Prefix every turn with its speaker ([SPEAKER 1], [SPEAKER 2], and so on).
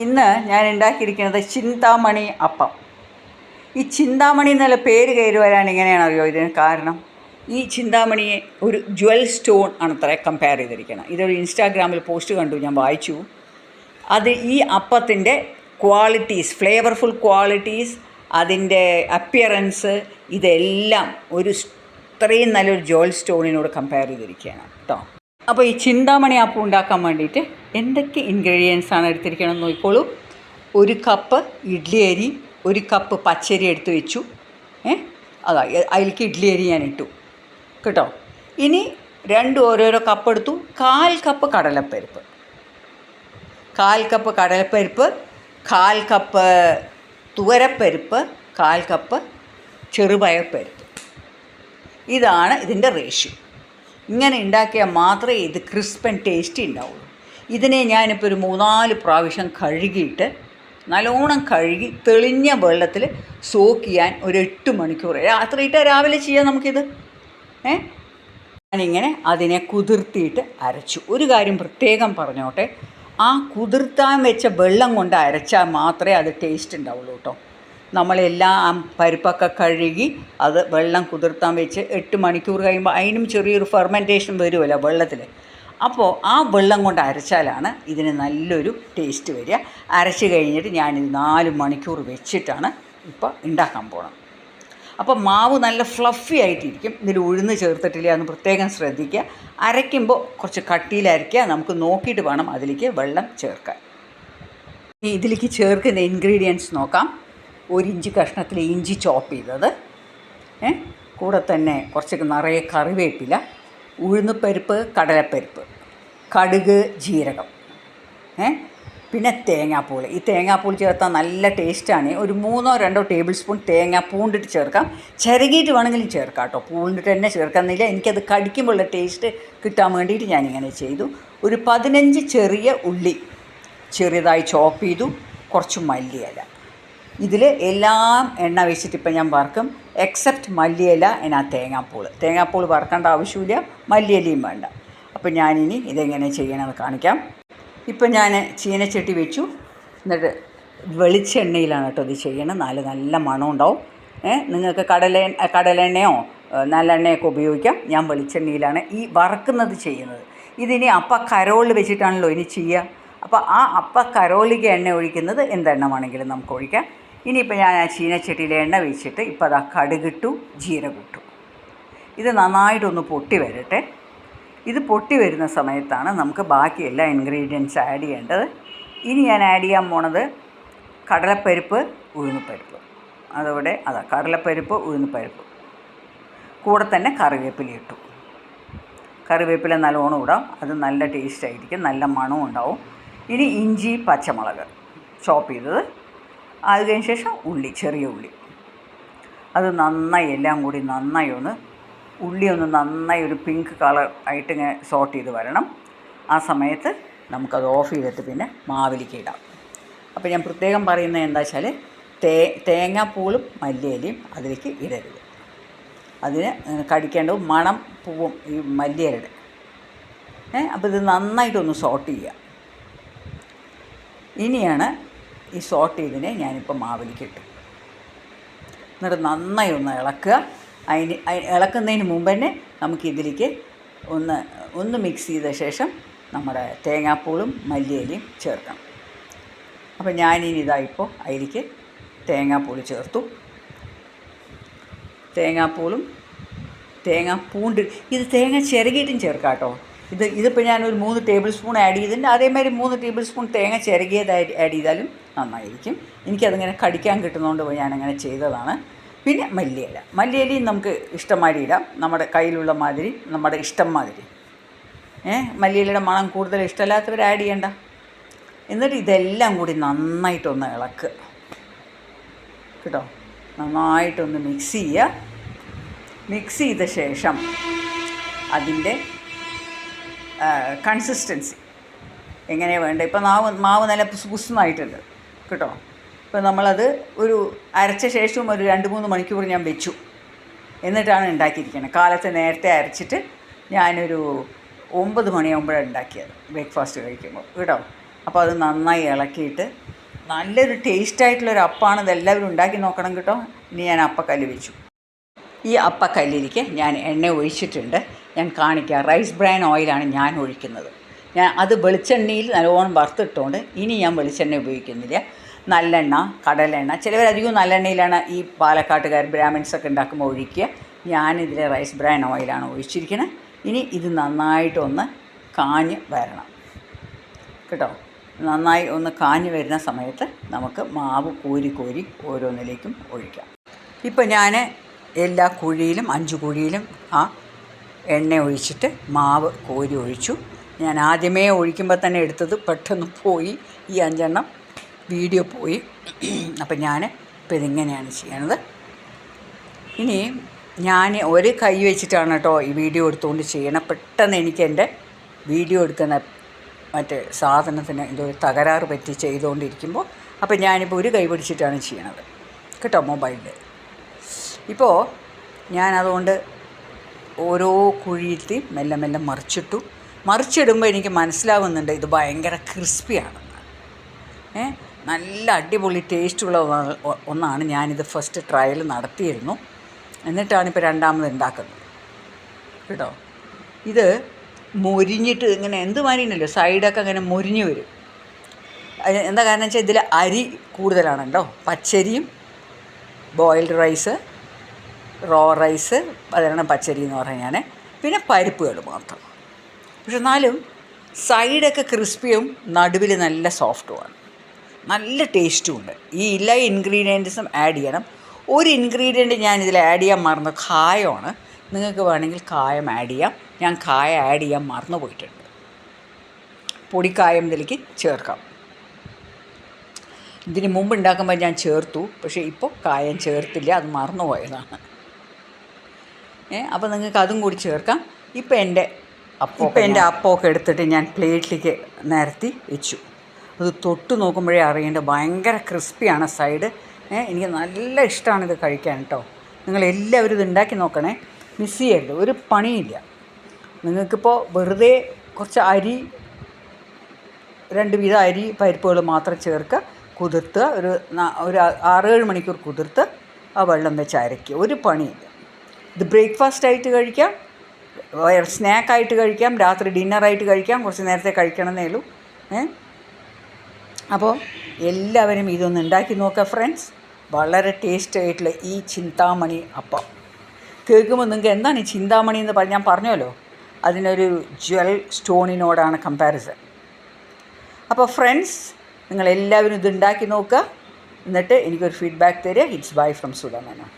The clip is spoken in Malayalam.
[SPEAKER 1] ഇന്ന് ഞാൻ ഉണ്ടാക്കിയിരിക്കുന്നത് ചിന്താമണി അപ്പം. ഈ ചിന്താമണി എന്നുള്ള പേര് കയറി വരാൻ എങ്ങനെയാണ് അറിയോ? ഇതിന് കാരണം ഈ ചിന്താമണിയെ ഒരു ജ്വൽ സ്റ്റോൺ ആണത്രേ കമ്പയർ ചെയ്തിരിക്കണം. ഇതൊരു ഇൻസ്റ്റാഗ്രാമിൽ പോസ്റ്റ് കണ്ടു, ഞാൻ വായിച്ചു. അത് ഈ അപ്പത്തിൻ്റെ ക്വാളിറ്റീസ്, ഫ്ലേവർഫുൾ ക്വാളിറ്റീസ്, അതിൻ്റെ അപ്പിയറൻസ്, ഇതെല്ലാം ഇത്രയും നല്ലൊരു ജ്വൽ സ്റ്റോണിനോട് കമ്പയർ ചെയ്തിരിക്കുകയാണ് കേട്ടോ. അപ്പോൾ ഈ ചിന്താമണി അപ്പം ഉണ്ടാക്കാൻ വേണ്ടിയിട്ട് എന്തൊക്കെ ഇൻഗ്രീഡിയൻസ് ആണ് എടുത്തിരിക്കണം എന്ന് നോക്കിക്കോളൂ. 1 കപ്പ് ഇഡ്ഡലി അരി, 1 കപ്പ് പച്ചരി എടുത്ത് വെച്ചു. അതിലേക്ക് ഇഡ്ഡലി അരി ഞാൻ ഇട്ടു കേട്ടോ. ഇനി ഓരോരോ കപ്പ് എടുത്തു. 1/4 കപ്പ് കടലപ്പരിപ്പ്, 1/4 കപ്പ് കടലപ്പരിപ്പ്, 1/4 കപ്പ് തുവരപ്പരിപ്പ്, 1/4 കപ്പ് ചെറുപയർപ്പരിപ്പ്. ഇതാണ് ഇതിൻ്റെ റേഷ്യോ. ഇങ്ങനെ ഉണ്ടാക്കിയാൽ മാത്രമേ ഇത് ക്രിസ്പ് ആൻഡ് ടേസ്റ്റി ഉണ്ടാവുള്ളൂ. ഇതിനെ ഞാനിപ്പോൾ ഒരു 3-4 പ്രാവശ്യം കഴുകിയിട്ട് നല്ലോണം കഴുകി തെളിഞ്ഞ വെള്ളത്തിൽ സോക്ക് ചെയ്യാൻ ഒരു 8 മണിക്കൂർ, രാത്രിയിട്ട് രാവിലെ ചെയ്യാം നമുക്കിത്. ഞാനിങ്ങനെ അതിനെ കുതിർത്തിയിട്ട് അരച്ചു. ഒരു കാര്യം പ്രത്യേകം പറഞ്ഞോട്ടെ, ആ കുതിർത്താൻ വെച്ച വെള്ളം കൊണ്ട് അരച്ചാൽ മാത്രമേ അത് ടേസ്റ്റ് ഉണ്ടാവുള്ളൂ കേട്ടോ. നമ്മളെല്ലാം പരിപ്പൊക്കെ കഴുകി അത് വെള്ളം കുതിർത്താൻ വെച്ച് 8 മണിക്കൂർ കഴിയുമ്പോൾ അതിനും ചെറിയൊരു ഫെർമെൻറ്റേഷൻ വരുമല്ലോ വെള്ളത്തിൽ. അപ്പോൾ ആ വെള്ളം കൊണ്ട് അരച്ചാലാണ് ഇതിന് നല്ലൊരു ടേസ്റ്റ് വരിക. അരച്ച് കഴിഞ്ഞിട്ട് ഞാനിത് 4 മണിക്കൂർ വെച്ചിട്ടാണ് ഇപ്പോൾ ഉണ്ടാക്കാൻ പോകണം. അപ്പോൾ മാവ് നല്ല ഫ്ലഫി ആയിട്ടിരിക്കും. ഇതിൽ ഉഴുന്ന് ചേർത്തിട്ടില്ല എന്ന് പ്രത്യേകം ശ്രദ്ധിക്കുക. അരയ്ക്കുമ്പോൾ കുറച്ച് കട്ടിയിൽ അരയ്ക്കുക. നമുക്ക് നോക്കിയിട്ട് വേണം അതിലേക്ക് വെള്ളം ചേർക്കാൻ. ഇതിലേക്ക് ചേർക്കുന്ന ഇൻഗ്രീഡിയൻസ് നോക്കാം. 1 ഇഞ്ച് കഷ്ണത്തിൽ ഇഞ്ചി ചോപ്പ് ചെയ്തത്, കൂടെ തന്നെ കുറച്ച് നിറയെ കറിവേപ്പില, ഉഴുന്നുപരിപ്പ്, കടലപ്പരിപ്പ്, കടുക്, ജീരകം, പിന്നെ തേങ്ങാപ്പൂൾ. ഈ തേങ്ങാപ്പൂൾ ചേർത്താൽ നല്ല ടേസ്റ്റാണ്. ഒരു 3-2 ടേബിൾ സ്പൂൺ തേങ്ങ പൂണ്ടിട്ട് ചേർക്കാം. ചിരകിയിട്ട് വേണമെങ്കിലും ചേർക്കാം കേട്ടോ. പൂണ്ടിട്ട് തന്നെ ചേർക്കുന്നില്ല, എനിക്കത് കടിക്കുമ്പോഴുള്ള ടേസ്റ്റ് കിട്ടാൻ വേണ്ടിയിട്ട് ഞാനിങ്ങനെ ചെയ്തു. ഒരു 15 ചെറിയ ഉള്ളി ചെറിയതായി ചോപ്പ് ചെയ്തു. കുറച്ച് മല്ലിയില. ഇതിൽ എല്ലാം എണ്ണ വെച്ചിട്ടിപ്പോൾ ഞാൻ വറുക്കും, എക്സെപ്റ്റ് മല്ലിയില. തേങ്ങാപ്പൂൾ വറുക്കേണ്ട ആവശ്യമില്ല, മല്ലിയിലയും വേണ്ട. അപ്പോൾ ഞാനിനി ഇതെങ്ങനെ ചെയ്യണമെന്ന് കാണിക്കാം. ഇപ്പം ഞാൻ ചീനച്ചട്ടി വെച്ചു. എന്നിട്ട് വെളിച്ചെണ്ണയിലാണ് കേട്ടോ ഇത് ചെയ്യണം. നല്ല മണം ഉണ്ടാവും. നിങ്ങൾക്ക് കടലെണ്ണയോ നല്ലെണ്ണയൊക്കെ ഉപയോഗിക്കാം. ഞാൻ വെളിച്ചെണ്ണയിലാണ് ഈ വറക്കുന്നത് ചെയ്യുന്നത്. ഇതിനി കരോളിൽ വെച്ചിട്ടാണല്ലോ ഇനി ചെയ്യുക. അപ്പോൾ ആ കരോളിക്ക് എണ്ണ ഒഴിക്കുന്നത് എന്തെണ്ണ വേണമെങ്കിലും നമുക്ക് ഒഴിക്കാം. ഇനിയിപ്പോൾ ഞാൻ ആ ചീനച്ചട്ടിയിൽ എണ്ണ വെച്ചിട്ട് ഇപ്പോൾ അത് കടുകിട്ടു, ജീരകം ഇട്ടു. ഇത് നന്നായിട്ടൊന്ന് പൊട്ടി വരട്ടെ. ഇത് പൊട്ടി വരുന്ന സമയത്താണ് നമുക്ക് ബാക്കി എല്ലാ ഇൻഗ്രീഡിയൻസ് ആഡ് ചെയ്യേണ്ടത്. ഇനി ഞാൻ ആഡ് ചെയ്യാൻ പോണത് കടലപ്പരിപ്പ്, ഉഴുന്നുപരിപ്പ്. കടലപ്പരിപ്പ്, ഉഴുന്നുപരിപ്പ്, കൂടെ തന്നെ കറിവേപ്പില ഇട്ടു. കറിവേപ്പില നല്ലോണം ഇടാം, അത് നല്ല ടേസ്റ്റ് ആയിരിക്കും, നല്ല മണവും ഉണ്ടാവും. ഇനി ഇഞ്ചി, പച്ചമുളക് ചോപ്പ് ചെയ്തത്, അത് കഴിഞ്ഞ ശേഷം ചെറിയ ഉള്ളി. അത് നന്നായി എല്ലാം കൂടി നന്നായി ഉള്ളി നന്നായി ഒരു പിങ്ക് കളർ ആയിട്ട് ഇങ്ങനെ സോട്ട് ചെയ്ത് വരണം. ആ സമയത്ത് നമുക്കത് ഓഫ് ചെയ്തിട്ട് പിന്നെ മാവിലേക്ക് ഇടാം. അപ്പോൾ ഞാൻ പ്രത്യേകം പറയുന്നത് എന്താ വെച്ചാൽ തേങ്ങാപ്പൂളും മല്ലിയിലയും അതിലേക്ക് ഇടരുത്. അതിന് കടിക്കേണ്ടത് മണം പൂവും ഈ മല്ലിയിലയുടെ. അപ്പോൾ ഇത് നന്നായിട്ടൊന്ന് സോട്ട് ചെയ്യുക. ഇനിയാണ് ഈ സോട്ട് ചെയ്തതിനെ ഞാനിപ്പോൾ മാവിലേക്ക് ഇട്ടു. എന്നിട്ട് നന്നായി ഇളക്കുക. ഇളക്കുന്നതിന് മുമ്പ് തന്നെ നമുക്കിതിലേക്ക് ഒന്ന് മിക്സ് ചെയ്ത ശേഷം നമ്മുടെ തേങ്ങാപ്പൂളും മല്ലിയിലയും ചേർക്കണം. അപ്പോൾ ഞാനിനി ഇപ്പോൾ അതിലേക്ക് തേങ്ങാപ്പൂൾ ചേർത്തു. തേങ്ങാപ്പൂണ്ട് ഇത് തേങ്ങ ചിരകിയിട്ടും ചേർക്കാം കേട്ടോ. ഇതിപ്പോൾ ഞാനൊരു 3 ടേബിൾ സ്പൂൺ ആഡ് ചെയ്തിട്ടുണ്ട്. അതേമാതിരി 3 ടേബിൾ സ്പൂൺ തേങ്ങ ചിരകിയത് ആഡ് ചെയ്താലും നന്നായിരിക്കും. എനിക്കതിങ്ങനെ കടിക്കാൻ കിട്ടുന്നതുകൊണ്ട് ഞാനങ്ങനെ ചെയ്തതാണ്. പിന്നെ മല്ലിയിലയും നമുക്ക് ഇഷ്ടമാതിരി ഇടാം, നമ്മുടെ കയ്യിലുള്ള മാതിരി, നമ്മുടെ ഇഷ്ടം മാതിരി. മല്ലിയിലയുടെ മണം കൂടുതൽ ഇഷ്ടമില്ലാത്തവർ ആഡ് ചെയ്യണ്ട. എന്നിട്ട് ഇതെല്ലാം കൂടി നന്നായിട്ടൊന്ന് ഇളക്കുക കേട്ടോ. നന്നായിട്ടൊന്ന് മിക്സ് ചെയ്യുക. മിക്സ് ചെയ്ത ശേഷം അതിൻ്റെ കൺസിസ്റ്റൻസി എങ്ങനെയാണ് വേണ്ടത്. ഇപ്പോൾ മാവ് നല്ല പുസ്ന്നായിട്ടുണ്ട് കേട്ടോ. ഇപ്പോൾ നമ്മളത് ഒരു അരച്ച ശേഷവും ഒരു 2-3 മണിക്കൂർ ഞാൻ വെച്ചു. എന്നിട്ടാണ് ഉണ്ടാക്കിയിരിക്കുന്നത്. കാലത്ത് നേരത്തെ അരച്ചിട്ട് ഞാനൊരു 9 മണിയാകുമ്പോഴാണ് ഉണ്ടാക്കിയത് ബ്രേക്ക്ഫാസ്റ്റ് കഴിക്കുമ്പോൾ കേട്ടോ. അപ്പോൾ അത് നന്നായി ഇളക്കിയിട്ട് നല്ലൊരു ടേസ്റ്റായിട്ടുള്ളൊരു അപ്പമാണ്. ഇതെല്ലാവരും ഉണ്ടാക്കി നോക്കണം കേട്ടോ. ഇനി ഞാൻ അപ്പക്കല്ല് വെച്ചു. ഈ അപ്പക്കല്ലിലേക്ക് ഞാൻ എണ്ണ ഒഴിച്ചിട്ടുണ്ട്. ഞാൻ കാണിക്കാം. റൈസ് ബ്രാൻ ഓയിലാണ് ഞാൻ ഒഴിക്കുന്നത്. ഞാൻ അത് വെളിച്ചെണ്ണയിൽ നല്ലോണം വറുത്തിട്ടുകൊണ്ട് ഇനി ഞാൻ വെളിച്ചെണ്ണ ഉപയോഗിക്കുന്നില്ല. നല്ലെണ്ണ, കടലെണ്ണ, ചിലവരധികവും നല്ലെണ്ണയിലാണ് ഈ പാലക്കാട്ടുകാർ ബ്രാഹ്മിൻസൊക്കെ ഉണ്ടാക്കുമ്പോൾ ഒഴിക്കുക. ഞാനിതിൽ റൈസ് ബ്രാൻ ഓയിലാണ് ഒഴിച്ചിരിക്കുന്നത്. ഇനി ഇത് നന്നായിട്ടൊന്ന് കാഞ്ഞ് വരണം കേട്ടോ. നന്നായി ഒന്ന് കാഞ്ഞ് വരുന്ന സമയത്ത് നമുക്ക് മാവ് കോരി കോരി ഓരോന്നിലേക്കും ഒഴിക്കാം. ഇപ്പോൾ ഞാൻ എല്ലാ കുഴിയിലും 5 കുഴിയിലും ആ എണ്ണ ഒഴിച്ചിട്ട് മാവ് കോരി ഒഴിച്ചു. ഞാൻ ആദ്യമേ ഒഴിക്കുമ്പോൾ തന്നെ എടുത്തത് പെട്ടെന്ന് പോയി, ഈ 5 എണ്ണം വീഡിയോ പോയി. അപ്പം ഞാൻ ഇപ്പോൾ ഇതിങ്ങനെയാണ് ചെയ്യണത്. ഇനി ഞാൻ ഒരു കൈ വെച്ചിട്ടാണ് കേട്ടോ ഈ വീഡിയോ എടുത്തുകൊണ്ട് ചെയ്യണം. പെട്ടെന്ന് എനിക്ക് എൻ്റെ വീഡിയോ എടുക്കുന്ന മറ്റേ സാധനത്തിന് എന്തോ തകരാറ് പറ്റി ചെയ്തുകൊണ്ടിരിക്കുമ്പോൾ അപ്പോൾ ഞാനിപ്പോൾ ഒരു കൈ പിടിച്ചിട്ടാണ് ചെയ്യണത് കേട്ടോ മൊബൈലിൽ. ഇപ്പോൾ ഞാനതുകൊണ്ട് ഓരോ കുഴിയിലത്തെയും മെല്ലെ മെല്ലെ മറിച്ചിടുമ്പോൾ എനിക്ക് മനസ്സിലാവുന്നുണ്ട് ഇത് ഭയങ്കര ക്രിസ്പിയാണെന്ന്. നല്ല അടിപൊളി ടേസ്റ്റുള്ള ഒന്നാണ്. ഞാനിത് ഫസ്റ്റ് ട്രയൽ നടത്തിയിരുന്നു, എന്നിട്ടാണിപ്പോൾ രണ്ടാമത് ഉണ്ടാക്കുന്നത് കേട്ടോ. ഇത് മൊരിഞ്ഞിട്ട് ഇങ്ങനെ എന്തുമാതിരിയല്ലോ സൈഡൊക്കെ അങ്ങനെ മൊരിഞ്ഞ് വരും. എന്താ കാരണം വെച്ചാൽ ഇതിൽ അരി കൂടുതലാണല്ലോ. പച്ചരിയും ബോയിൽഡ് റൈസ്, റോ റൈസ്, അതാണ് പച്ചരി എന്ന് പറഞ്ഞാൽ, പിന്നെ പരിപ്പുകൾ മാത്രം. പക്ഷെ എന്നാലും സൈഡൊക്കെ ക്രിസ്പിയും നടുവിൽ നല്ല സോഫ്റ്റുമാണ്, നല്ല ടേസ്റ്റുമുണ്ട്. ഈ എല്ലാ ഇൻഗ്രീഡിയൻസും ആഡ് ചെയ്യണം. ഒരു ഇൻഗ്രീഡിയൻറ്റ് ഞാനിതിൽ ആഡ് ചെയ്യാൻ മറന്നു, കായമാണ്. നിങ്ങൾക്ക് വേണമെങ്കിൽ കായം ആഡ് ചെയ്യാം. ഞാൻ കായ ആഡ് ചെയ്യാൻ മറന്നു പോയിട്ടുണ്ട്. പൊടിക്കായം ഇതിലേക്ക് ചേർക്കാം. ഇതിന് മുമ്പ് ഉണ്ടാക്കുമ്പോൾ ഞാൻ ചേർത്തു, പക്ഷേ ഇപ്പോൾ കായം ചേർത്തില്ല, അത് മറന്നു പോയതാണ്. അപ്പോൾ നിങ്ങൾക്ക് അതും കൂടി ചേർക്കാം. ഇപ്പോൾ എൻ്റെ അപ്പമൊക്കെ എടുത്തിട്ട് ഞാൻ പ്ലേറ്റിലേക്ക് നിരത്തി വെച്ചു. അത് തൊട്ട് നോക്കുമ്പോഴേ അറിയേണ്ടത് ഭയങ്കര ക്രിസ്പിയാണ് സൈഡ്. എനിക്ക് നല്ല ഇഷ്ടമാണ് ഇത് കഴിക്കാൻ കേട്ടോ. നിങ്ങളെല്ലാവരും ഇത് ഉണ്ടാക്കി നോക്കണേ, മിസ് ചെയ്യരുത്, ഒരു പണിയില്ല. നിങ്ങൾക്കിപ്പോൾ വെറുതെ കുറച്ച് അരി, 2 വീതം അരി പരിപ്പുകൾ മാത്രം ചേർക്കുക, കുതിർത്തുക, ഒരു 6-7 മണിക്കൂർ കുതിർത്ത് ആ വെള്ളം വെച്ച് അരയ്ക്കുക, ഒരു പണിയില്ല. ഇത് ബ്രേക്ക്ഫാസ്റ്റ് ആയിട്ട് കഴിക്കാം, സ്നാക്കായിട്ട് കഴിക്കാം, രാത്രി ഡിന്നറായിട്ട് കഴിക്കാം, കുറച്ച് നേരത്തെ കഴിക്കണമെന്നേ ഉള്ളൂ. അപ്പോൾ എല്ലാവരും ഇതൊന്ന് ഉണ്ടാക്കി നോക്കുക ഫ്രണ്ട്സ്. വളരെ ടേസ്റ്റ് ആയിട്ടുള്ള ഈ ചിന്താമണി അപ്പം കേൾക്കുമ്പോൾ നിങ്ങൾക്ക് എന്താണ് ഈ ചിന്താമണി എന്ന് ഞാൻ പറഞ്ഞല്ലോ, അതിനൊരു ജ്വൽ സ്റ്റോണിനോടാണ് കമ്പാരിസൺ. അപ്പോൾ ഫ്രണ്ട്സ്, നിങ്ങളെല്ലാവരും ഇത് ഉണ്ടാക്കി നോക്കുക, എന്നിട്ട് എനിക്കൊരു ഫീഡ്ബാക്ക് തരിക. It's bye from Sudha Menon.